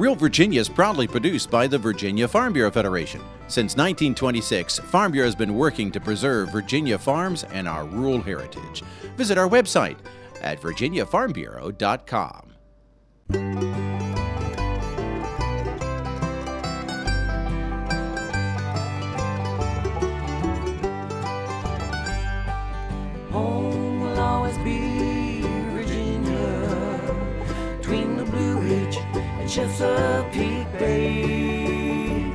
Real Virginia is proudly produced by the Virginia Farm Bureau Federation. Since 1926, Farm Bureau has been working to preserve Virginia farms and our rural heritage. Visit our website at virginiafarmbureau.com. Home will always be Virginia, between the Blue Ridge and Chesapeake Bay,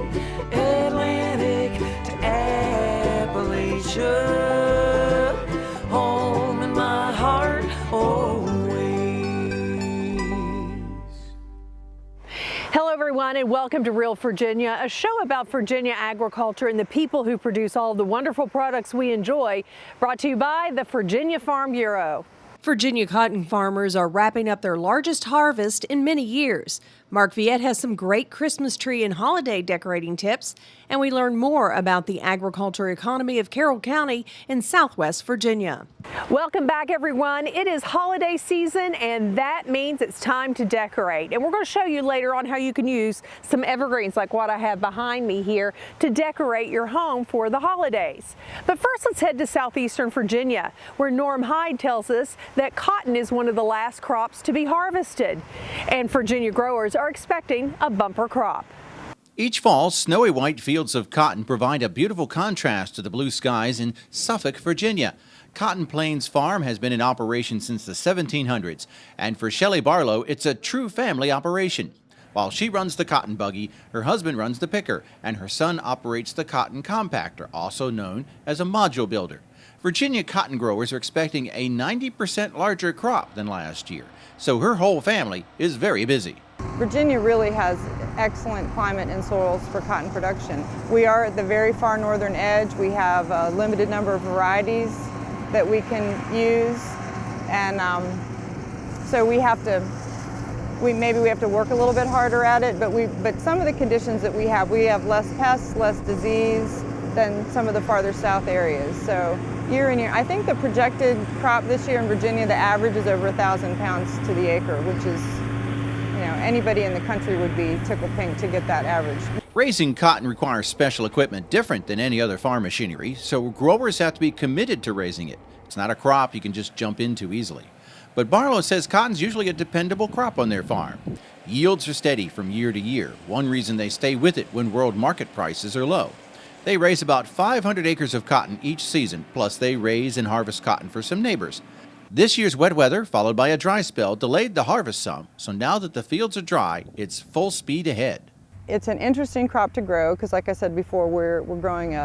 Atlantic to Appalachia, home in my heart always. Hello everyone and welcome to Real Virginia, a show about Virginia agriculture and the people who produce all the wonderful products we enjoy, brought to you by the Virginia Farm Bureau. Virginia cotton farmers are wrapping up their largest harvest in many years. Mark Viette has some great Christmas tree and holiday decorating tips, and we learn more about the agriculture economy of Carroll County in Southwest Virginia. Welcome back everyone. It is holiday season and that means it's time to decorate. And we're going to show you later on how you can use some evergreens like what I have behind me here to decorate your home for the holidays. But first let's head to southeastern Virginia, where Norm Hyde tells us that cotton is one of the last crops to be harvested. And Virginia growers are expecting a bumper crop. Each fall, snowy white fields of cotton provide a beautiful contrast to the blue skies in Suffolk, Virginia. Cotton Plains Farm has been in operation since the 1700s, and for Shelley Barlow, it's a true family operation. While she runs the cotton buggy, her husband runs the picker, and her son operates the cotton compactor, also known as a module builder. Virginia cotton growers are expecting a 90% larger crop than last year, so her whole family is very busy. Virginia really has excellent climate and soils for cotton production. We are at the very far northern edge. We have a limited number of varieties that we can use, and so maybe we have to work a little bit harder at it, but some of the conditions that we have less pests, less disease than some of the farther south areas. So year in year, I think the projected crop this year in Virginia, the average is over 1,000 pounds to the acre, which is, anybody in the country would be tickled pink to get that average. Raising cotton requires special equipment different than any other farm machinery, so growers have to be committed to raising it. It's not a crop you can just jump into easily. But Barlow says cotton's usually a dependable crop on their farm. Yields are steady from year to year, one reason they stay with it when world market prices are low. They raise about 500 acres of cotton each season, plus they raise and harvest cotton for some neighbors. This year's wet weather, followed by a dry spell, delayed the harvest some, so now that the fields are dry, it's full speed ahead. It's an interesting crop to grow because, like I said before, we're growing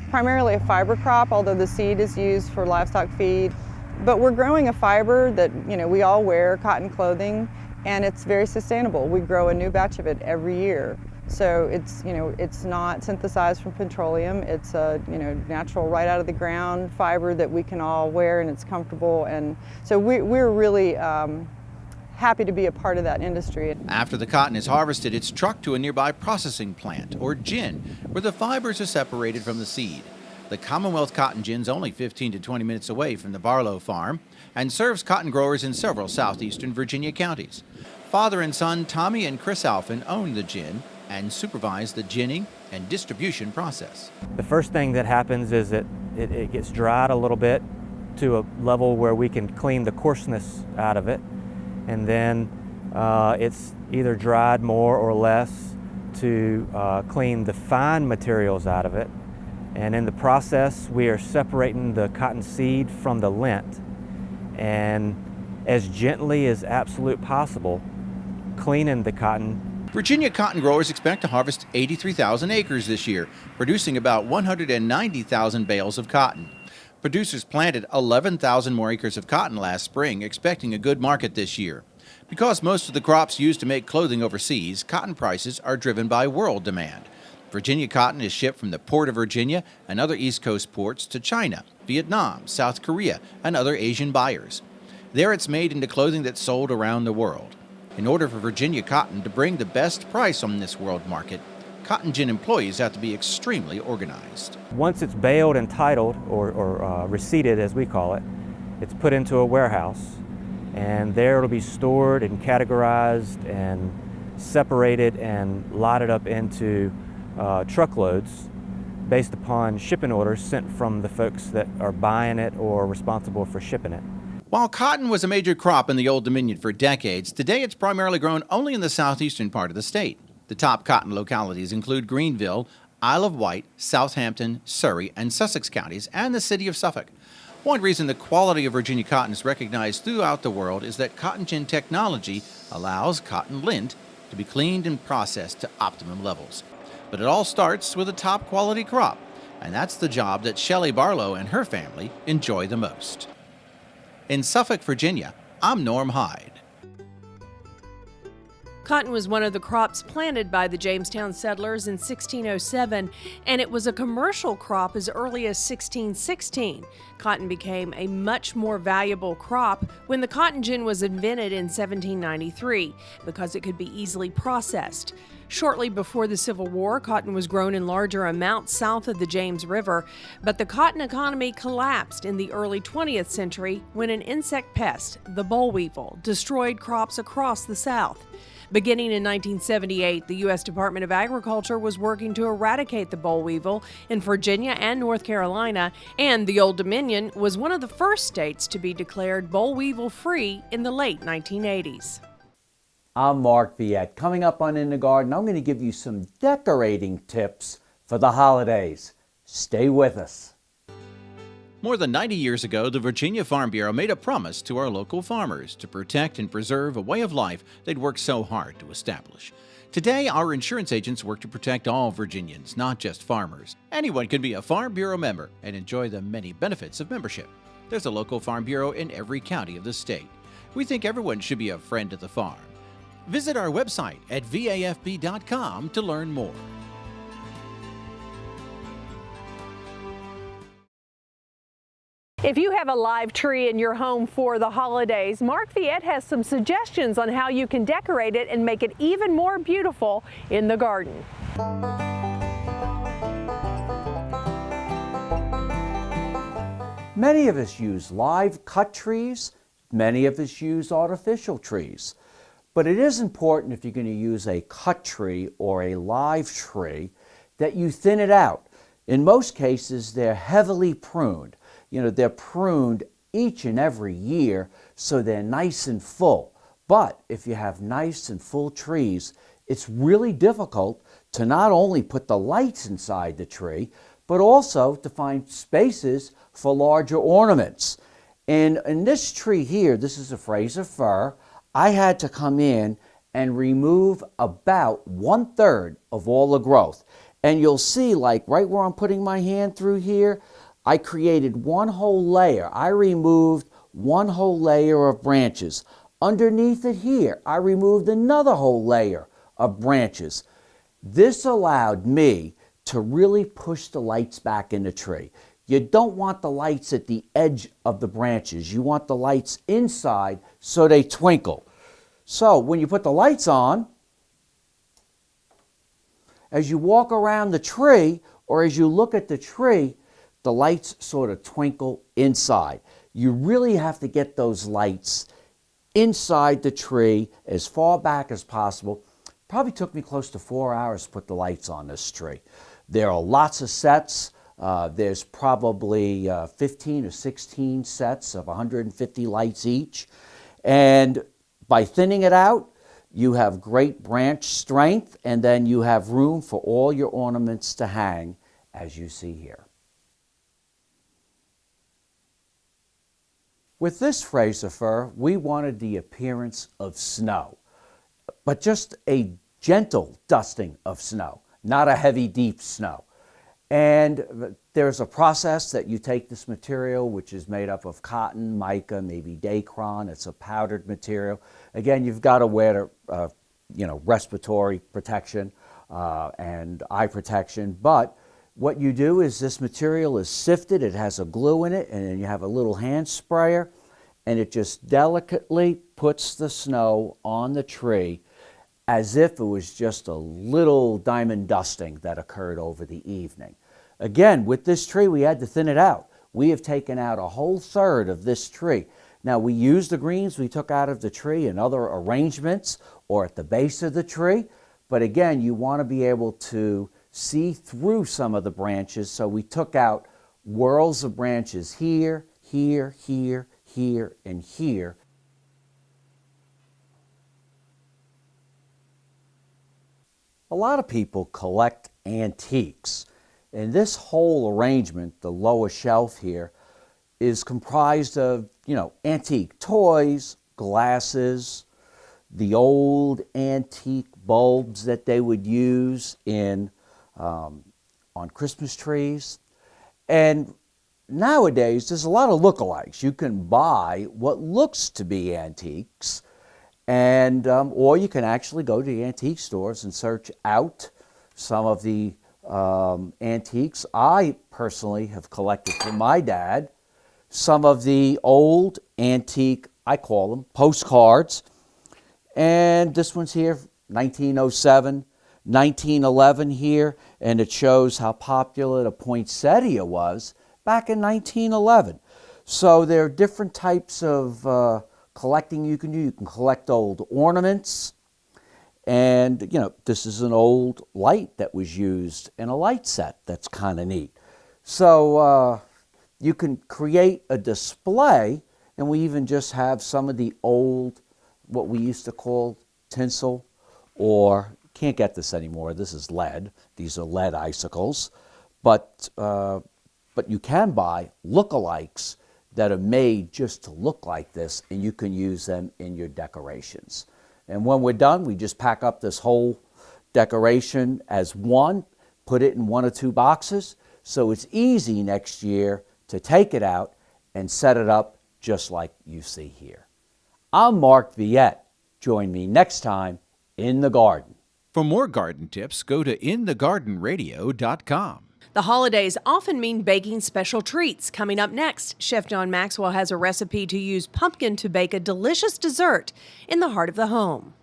primarily a fiber crop, although the seed is used for livestock feed. But we're growing a fiber that, we all wear, cotton clothing, and it's very sustainable. We grow a new batch of it every year. So it's not synthesized from petroleum. It's a natural, right out of the ground fiber that we can all wear, and it's comfortable. And so we're really happy to be a part of that industry. After the cotton is harvested, it's trucked to a nearby processing plant, or gin, where the fibers are separated from the seed. The Commonwealth Cotton Gin's only 15 to 20 minutes away from the Barlow farm and serves cotton growers in several southeastern Virginia counties. Father and son Tommy and Chris Alphin own the gin and supervise the ginning and distribution process. The first thing that happens is that it gets dried a little bit to a level where we can clean the coarseness out of it, and then it's either dried more or less to clean the fine materials out of it. And in the process, we are separating the cotton seed from the lint, and as gently as absolutely possible, cleaning the cotton. Virginia cotton growers expect to harvest 83,000 acres this year, producing about 190,000 bales of cotton. Producers planted 11,000 more acres of cotton last spring, expecting a good market this year. Because most of the crops used to make clothing overseas, cotton prices are driven by world demand. Virginia cotton is shipped from the Port of Virginia and other East Coast ports to China, Vietnam, South Korea, and other Asian buyers. There it's made into clothing that's sold around the world. In order for Virginia cotton to bring the best price on this world market, cotton gin employees have to be extremely organized. Once it's baled and titled, or receipted as we call it, it's put into a warehouse, and there it'll be stored and categorized and separated and lotted up into truckloads based upon shipping orders sent from the folks that are buying it or responsible for shipping it. While cotton was a major crop in the Old Dominion for decades, today it's primarily grown only in the southeastern part of the state. The top cotton localities include Greenville, Isle of Wight, Southampton, Surrey, and Sussex counties, and the city of Suffolk. One reason the quality of Virginia cotton is recognized throughout the world is that cotton gin technology allows cotton lint to be cleaned and processed to optimum levels. But it all starts with a top quality crop, and that's the job that Shelley Barlow and her family enjoy the most. In Suffolk, Virginia, I'm Norm Hyde. Cotton was one of the crops planted by the Jamestown settlers in 1607, and it was a commercial crop as early as 1616. Cotton became a much more valuable crop when the cotton gin was invented in 1793 because it could be easily processed. Shortly before the Civil War, cotton was grown in larger amounts south of the James River, but the cotton economy collapsed in the early 20th century when an insect pest, the boll weevil, destroyed crops across the South. Beginning in 1978, the U.S. Department of Agriculture was working to eradicate the boll weevil in Virginia and North Carolina, and the Old Dominion was one of the first states to be declared boll weevil free in the late 1980s. I'm Mark Viette. Coming up on In the Garden, I'm going to give you some decorating tips for the holidays. Stay with us. More than 90 years ago, the Virginia Farm Bureau made a promise to our local farmers to protect and preserve a way of life they'd worked so hard to establish. Today, our insurance agents work to protect all Virginians, not just farmers. Anyone can be a Farm Bureau member and enjoy the many benefits of membership. There's a local Farm Bureau in every county of the state. We think everyone should be a friend of the farm. Visit our website at vafb.com to learn more. If you have a live tree in your home for the holidays, Mark Viette has some suggestions on how you can decorate it and make it even more beautiful in the garden. Many of us use live cut trees. Many of us use artificial trees. But it is important, if you're going to use a cut tree or a live tree, that you thin it out. In most cases, they're heavily pruned. They're pruned each and every year, so they're nice and full. But if you have nice and full trees, it's really difficult to not only put the lights inside the tree, but also to find spaces for larger ornaments. And in this tree here, this is a Fraser fir, I had to come in and remove about 1/3 of all the growth. And you'll see, like right where I'm putting my hand through here, I created one whole layer. I removed one whole layer of branches. Underneath it here, I removed another whole layer of branches. This allowed me to really push the lights back in the tree. You don't want the lights at the edge of the branches. You want the lights inside so they twinkle. So when you put the lights on, as you walk around the tree or as you look at the tree, the lights sort of twinkle inside. You really have to get those lights inside the tree as far back as possible. Probably took me close to 4 hours to put the lights on this tree. There are lots of sets. There's probably 15 or 16 sets of 150 lights each. And by thinning it out, you have great branch strength, and then you have room for all your ornaments to hang, as you see here. With this Fraser fir, we wanted the appearance of snow, but just a gentle dusting of snow, not a heavy, deep snow. And there's a process that you take this material, which is made up of cotton, mica, maybe dacron. It's a powdered material. Again, you've got to wear respiratory protection and eye protection. But what you do is this material is sifted. It has a glue in it, and then you have a little hand sprayer, and it just delicately puts the snow on the tree as if it was just a little diamond dusting that occurred over the evening. Again, with this tree, we had to thin it out. We have taken out a whole third of this tree. Now, we used the greens we took out of the tree in other arrangements, or at the base of the tree. But again, you want to be able to see through some of the branches, so we took out whorls of branches here, here, here, here, and here. A lot of people collect antiques, and this whole arrangement, the lower shelf here, is comprised of, antique toys, glasses, the old antique bulbs that they would use on Christmas trees. And nowadays, there's a lot of lookalikes. You can buy what looks to be antiques, and or you can actually go to the antique stores and search out some of the antiques. I personally have collected from my dad some of the old antique, I call them, postcards. And this one's here, 1907, 1911 here, and it shows how popular the poinsettia was back in 1911. So there are different types of collecting you can do. You can collect old ornaments, and this is an old light that was used in a light set. That's kind of neat. So you can create a display, and we even just have some of the old, what we used to call tinsel, or can't get this anymore. This is lead. These are lead icicles, but you can buy lookalikes that are made just to look like this, and you can use them in your decorations. And when we're done, we just pack up this whole decoration as one, put it in 1 or 2 boxes, so it's easy next year to take it out and set it up just like you see here. I'm Mark Viette. Join me next time in the garden. For more garden tips, go to inthegardenradio.com. The holidays often mean baking special treats. Coming up next, Chef John Maxwell has a recipe to use pumpkin to bake a delicious dessert in the heart of the home.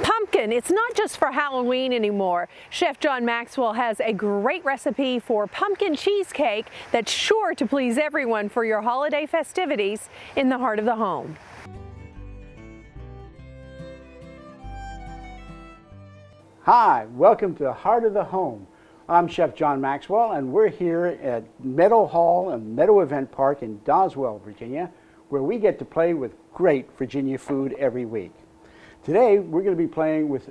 Pumpkin, it's not just for Halloween anymore. Chef John Maxwell has a great recipe for pumpkin cheesecake that's sure to please everyone for your holiday festivities in the heart of the home. Hi, welcome to the Heart of the Home. I'm Chef John Maxwell, and we're here at Meadow Hall and Meadow Event Park in Doswell, Virginia, where we get to play with great Virginia food every week. Today, we're going to be playing with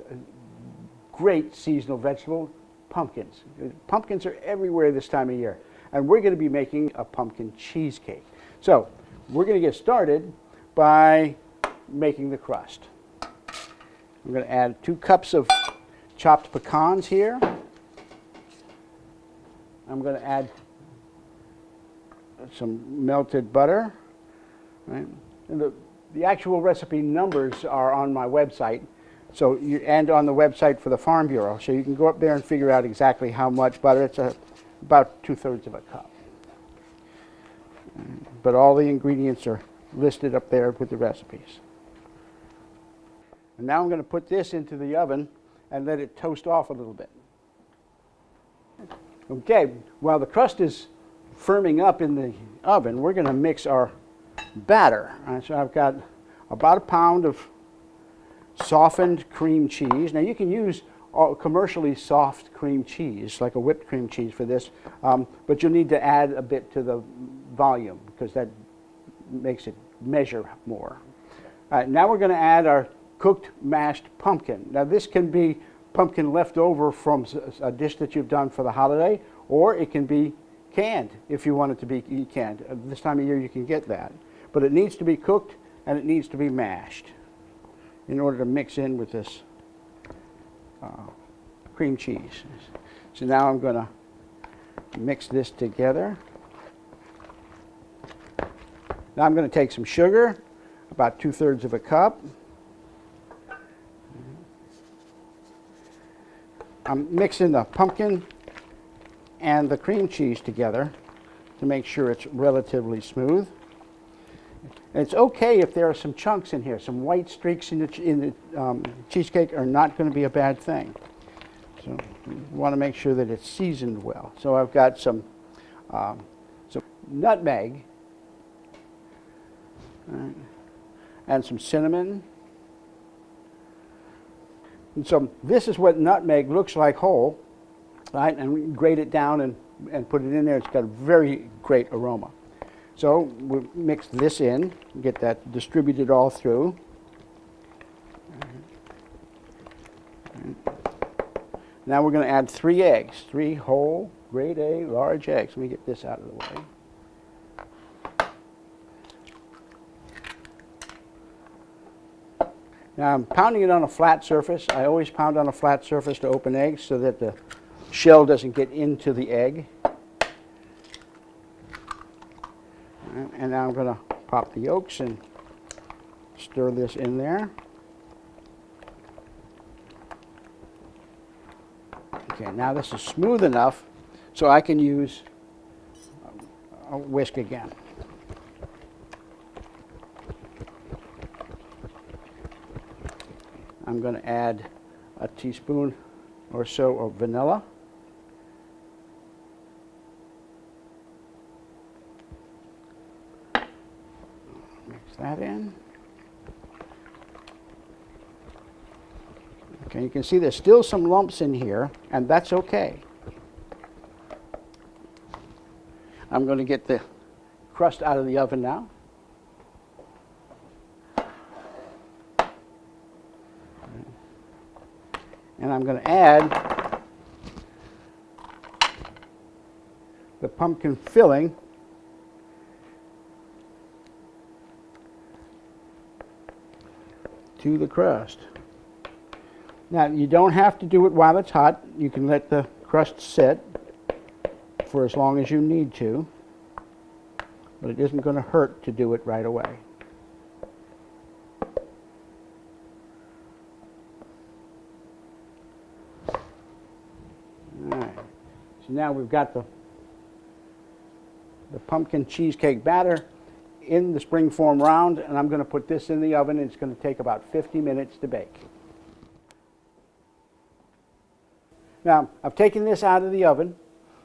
great seasonal vegetable, pumpkins. Pumpkins are everywhere this time of year, and we're going to be making a pumpkin cheesecake. So, we're going to get started by making the crust. I'm going to add 2 cups of chopped pecans here. I'm going to add some melted butter. Right? And the actual recipe numbers are on my website, and on the website for the Farm Bureau, so you can go up there and figure out exactly how much butter. It's about 2/3 of a cup. But all the ingredients are listed up there with the recipes. And now I'm going to put this into the oven and let it toast off a little bit. Okay, while the crust is firming up in the oven, we're going to mix our batter. So I've got about 1 pound of softened cream cheese. Now you can use commercially soft cream cheese, like a whipped cream cheese for this, but you'll need to add a bit to the volume because that makes it measure more. All right, now we're going to add our cooked mashed pumpkin. Now this can be pumpkin left over from a dish that you've done for the holiday, or it can be canned if you want it to be canned. This time of year you can get that. But it needs to be cooked and it needs to be mashed in order to mix in with this cream cheese. So now I'm going to mix this together. Now I'm going to take some sugar, about 2/3 of a cup. I'm mixing the pumpkin and the cream cheese together to make sure it's relatively smooth. And it's okay if there are some chunks in here. Some white streaks in the cheesecake are not going to be a bad thing. So you want to make sure that it's seasoned well. So I've got some nutmeg, and some cinnamon, And so this is what nutmeg looks like whole, right? And we grate it down and put it in there. It's got a very great aroma. So we'll mix this in, get that distributed all through. Now we're going to add 3 eggs, 3 whole, grade A, large eggs. Let me get this out of the way. Now I'm pounding it on a flat surface. I always pound on a flat surface to open eggs so that the shell doesn't get into the egg. And now I'm going to pop the yolks and stir this in there. Okay, now this is smooth enough so I can use a whisk again. I'm going to add a teaspoon or so of vanilla. Mix that in. Okay, you can see there's still some lumps in here, and that's okay. I'm going to get the crust out of the oven now. And I'm going to add the pumpkin filling to the crust. Now, you don't have to do it while it's hot. You can let the crust sit for as long as you need to, but it isn't going to hurt to do it right away. All right. So now we've got the pumpkin cheesecake batter in the springform round, and I'm going to put this in the oven, and it's going to take about 50 minutes to bake. Now, I've taken this out of the oven.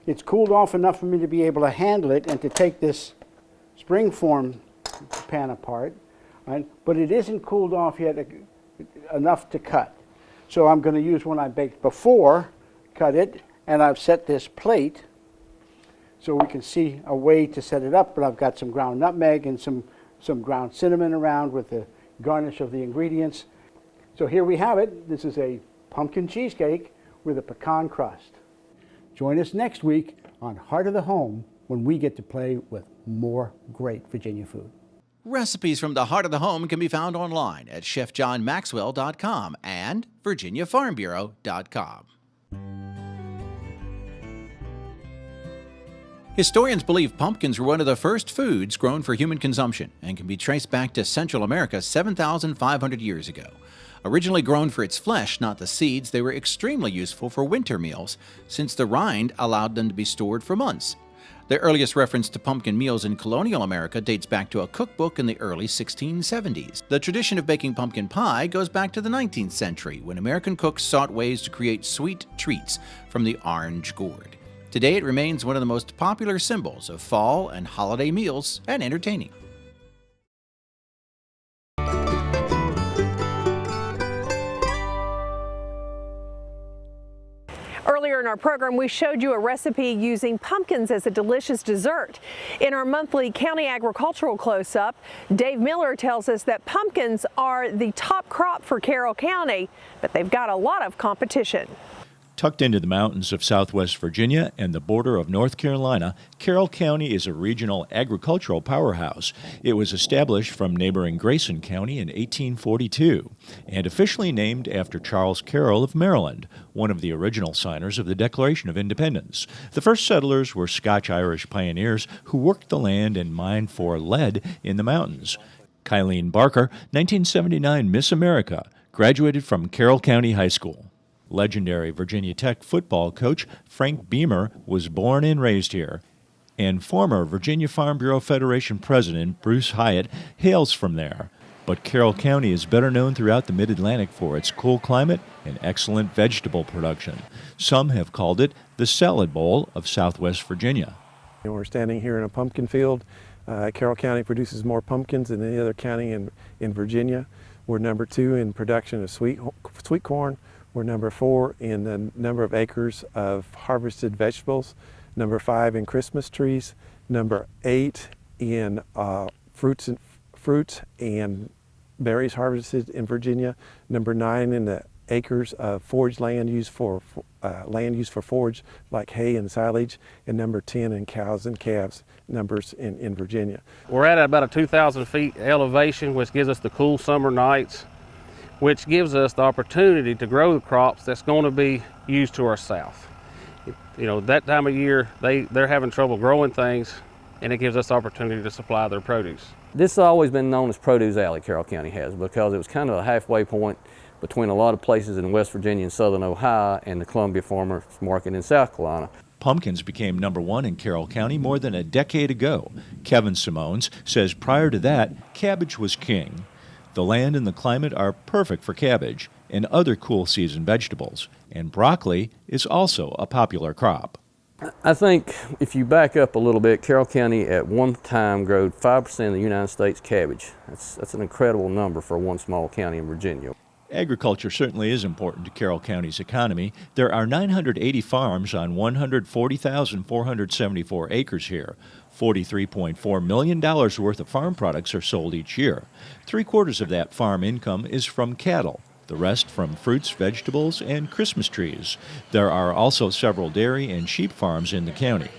It's cooled off enough for me to be able to handle it and to take this springform pan apart, right? But it isn't cooled off yet enough to cut. So I'm going to use one I baked before, cut it, and I've set this plate so we can see a way to set it up, but I've got some ground nutmeg and some ground cinnamon around with the garnish of the ingredients. So here we have it. This is a pumpkin cheesecake with a pecan crust. Join us next week on Heart of the Home when we get to play with more great Virginia food. Recipes from the Heart of the Home can be found online at chefjohnmaxwell.com and virginiafarmbureau.com. Historians believe pumpkins were one of the first foods grown for human consumption and can be traced back to Central America 7,500 years ago. Originally grown for its flesh, not the seeds, they were extremely useful for winter meals, since the rind allowed them to be stored for months. The earliest reference to pumpkin meals in colonial America dates back to a cookbook in the early 1670s. The tradition of baking pumpkin pie goes back to the 19th century, when American cooks sought ways to create sweet treats from the orange gourd. Today it remains one of the most popular symbols of fall and holiday meals and entertaining. Earlier in our program, we showed you a recipe using pumpkins as a delicious dessert. In our monthly County Agricultural Close-Up, Dave Miller tells us that pumpkins are the top crop for Carroll County, but they've got a lot of competition. Tucked into the mountains of southwest Virginia and the border of North Carolina, Carroll County is a regional agricultural powerhouse. It was established from neighboring Grayson County in 1842 and officially named after Charles Carroll of Maryland, one of the original signers of the Declaration of Independence. The first settlers were Scotch-Irish pioneers who worked the land and mined for lead in the mountains. Kylene Barker, 1979 Miss America, graduated from Carroll County High School. Legendary Virginia Tech football coach Frank Beamer was born and raised here, and former Virginia Farm Bureau Federation president Bruce Hyatt hails from there. But Carroll County is better known throughout the Mid-Atlantic for its cool climate and excellent vegetable production. Some have called it the salad bowl of southwest Virginia. We're standing here in a pumpkin field. Carroll County produces more pumpkins than any other county in Virginia. We're number 2 in production of sweet corn, We're number 4 in the number of acres of harvested vegetables, number 5 in Christmas trees, number 8 in fruits and berries harvested in Virginia, number 9 in the acres of forage land used for forage like hay and silage, and number 10 in cows and calves numbers in Virginia. We're at about a 2,000 feet elevation, which gives us the cool summer nights, which gives us the opportunity to grow the crops that's going to be used to our south. You know, that time of year, they're having trouble growing things, and it gives us the opportunity to supply their produce. This has always been known as Produce Alley, Carroll County has, because it was kind of a halfway point between a lot of places in West Virginia and Southern Ohio and the Columbia Farmers Market in South Carolina. Pumpkins became number 1 in Carroll County more than a decade ago. Kevin Simones says prior to that, cabbage was king. The land and the climate are perfect for cabbage and other cool season vegetables, and broccoli is also a popular crop. I think if you back up a little bit, Carroll County at one time growed 5% of the United States cabbage. That's an incredible number for one small county in Virginia. Agriculture certainly is important to Carroll County's economy. There are 980 farms on 140,474 acres here. $43.4 million worth of farm products are sold each year. 3/4 of that farm income is from cattle, the rest from fruits, vegetables, and Christmas trees. There are also several dairy and sheep farms in the county.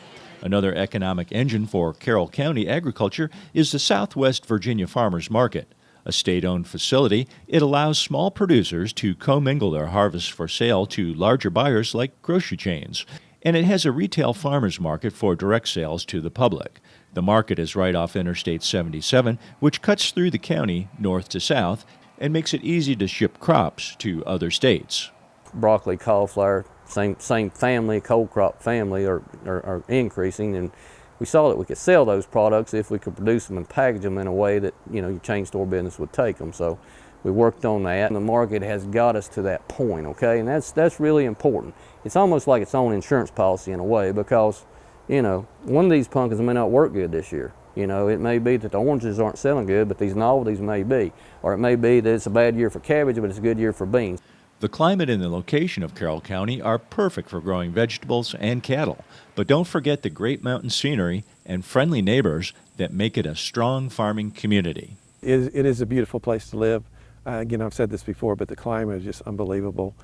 Another economic engine for Carroll County agriculture is the Southwest Virginia Farmers Market. A state-owned facility, it allows small producers to commingle their harvests for sale to larger buyers like grocery chains. And it has a retail farmers market for direct sales to the public. The market is right off Interstate 77, which cuts through the county north to south and makes it easy to ship crops to other states. Broccoli, cauliflower, same family, cold crop family are increasing, and we saw that we could sell those products if we could produce them and package them in a way that, you know, your chain store business would take them. So we worked on that, and the market has got us to that point, okay? And that's really important. It's almost like its own insurance policy in a way, because, you know, one of these pumpkins may not work good this year. You know, it may be that the oranges aren't selling good, but these novelties may be. Or it may be that it's a bad year for cabbage, but it's a good year for beans. The climate and the location of Carroll County are perfect for growing vegetables and cattle. But don't forget the great mountain scenery and friendly neighbors that make it a strong farming community. It is a beautiful place to live. Again, I've said this before, but the climate is just unbelievable,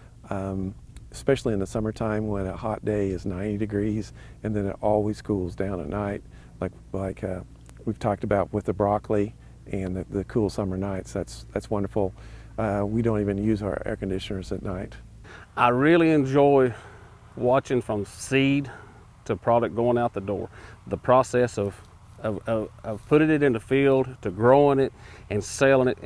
especially in the summertime when a hot day is 90 degrees and then it always cools down at night, like we've talked about with the broccoli and the cool summer nights. That's wonderful. We don't even use our air conditioners at night. I really enjoy watching from seed to product going out the door. The process of putting it in the field to growing it and selling it,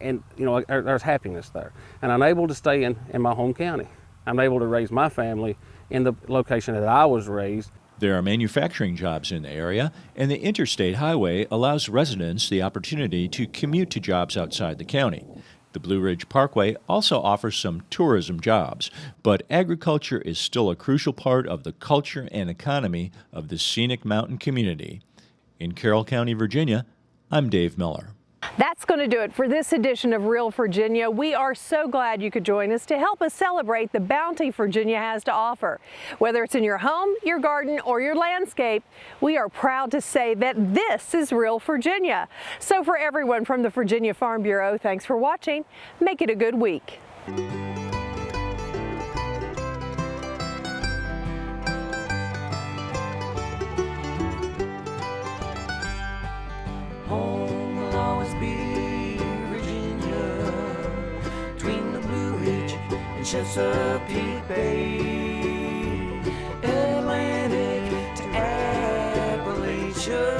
and you know, there's happiness there. And I'm able to stay in my home county. I'm able to raise my family in the location that I was raised. There are manufacturing jobs in the area, and the interstate highway allows residents the opportunity to commute to jobs outside the county. The Blue Ridge Parkway also offers some tourism jobs, but agriculture is still a crucial part of the culture and economy of the scenic mountain community. In Carroll County, Virginia, I'm Dave Miller. That's going to do it for this edition of Real Virginia. We are so glad you could join us to help us celebrate the bounty Virginia has to offer. Whether it's in your home, your garden, or your landscape, we are proud to say that this is Real Virginia. So for everyone from the Virginia Farm Bureau, thanks for watching. Make it a good week. Home will always be Virginia, between the Blue Ridge and Chesapeake Bay, Atlantic to Appalachia.